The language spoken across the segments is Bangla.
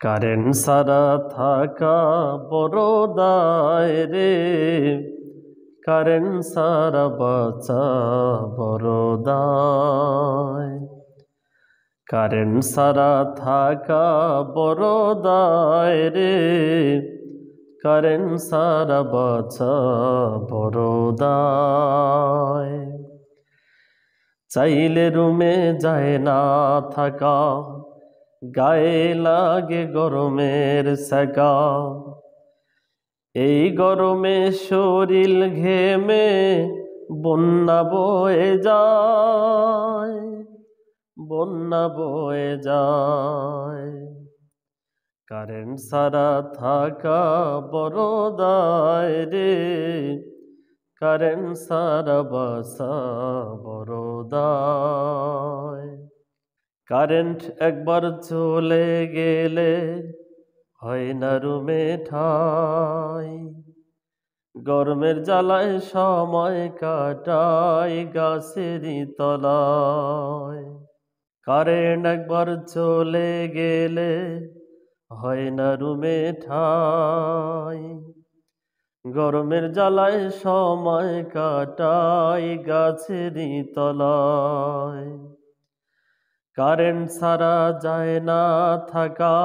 কারেন্ট ছাড়া থাকা বড় দায় রে, কারেন্ট ছাড়া বাঁচা বড় দায়। কারেন্ট ছাড়া থাকা বড় দায় রে, কারেন্ট ছাড়া বাঁচা বড় দায়। চাইলে রুমে যায় না থাকা, গায়ে লাগে গরমের সেকা। এই গরমে শরীর ঘেমে বন্যা বয়ে যায়, বন্যা বয়ে যায়। কারেন্ট ছাড়া থাকা বড় দায় রে, কারেন্ট ছাড়া বাঁচা বড় দায়। কারেন্ট একবার চলে গেলে হয় না রুমে ঠাই, গরমের জ্বালায় সময় কাটাই গাছেরই তলায়। কারেন্ট একবার চলে গেলে হয় না রুমে ঠাই, গরমের জ্বালায় সময় কাটাই গাছেরই তলায়। কারেন্ট ছাড়া যায় না থাকা,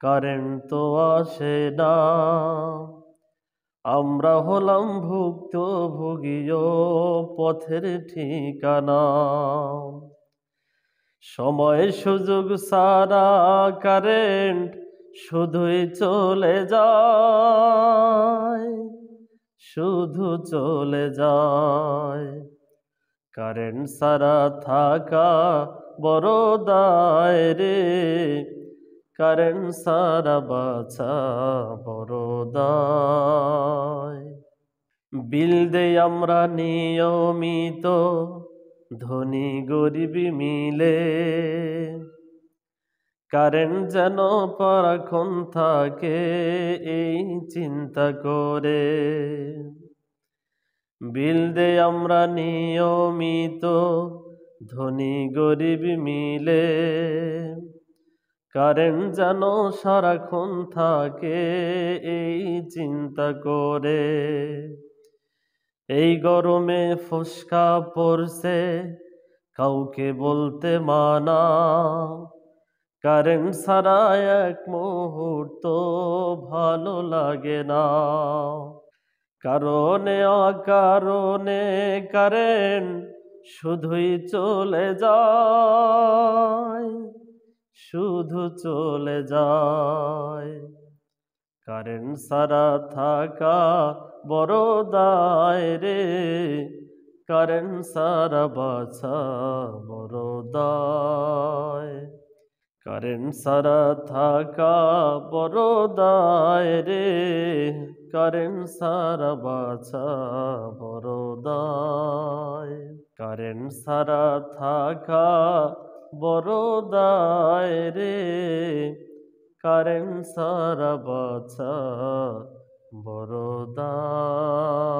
কারেন্ট তো আসে না, আমরা হলাম ভুক্তভোগীও পথের ঠিকানা। সময় সুযোগ ছাড়া কারেন্ট শুধুই চলে যায়, শুধু চলে যায়। কারেন্ট ছাড়া থাকা বড় দায় রে, কারেন্ট ছাড়া বাঁচা বড় দায়। বিল দেই আমরা নিয়মিত ধনী গরিব মিলে, কারেন্ট যেন পরাক্ষণ থাকে এই চিন্তা করে। বিল দেই আমরা নিয়মিত ধনী গরিব মিলে, কারেন্ট যেন সারাক্ষণ থাকে এই চিন্তা করে। এই গরমে ফোস্কা পড়ছে কাউকে বলতে মানা, কারেন্ট ছাড়া এক মুহূর্ত ভালো লাগে না। কারণে অকারণে কারেন্ট শুধুই চলে যায়, শুধু চলে যায়। কারেন্ট ছাড়া থাকা বড় দায় রে, কারেন্ট ছাড়া বাঁচা বড় দায়। কারেন্ট ছাড়া থাকা বড় দায় রে, কারেন্ট ছাড়া বাঁচা বড় দায়। কারেন্ট ছাড়া থাকা বড় দায় রে, কারেন্ট ছাড়া বাঁচা বড় দায়।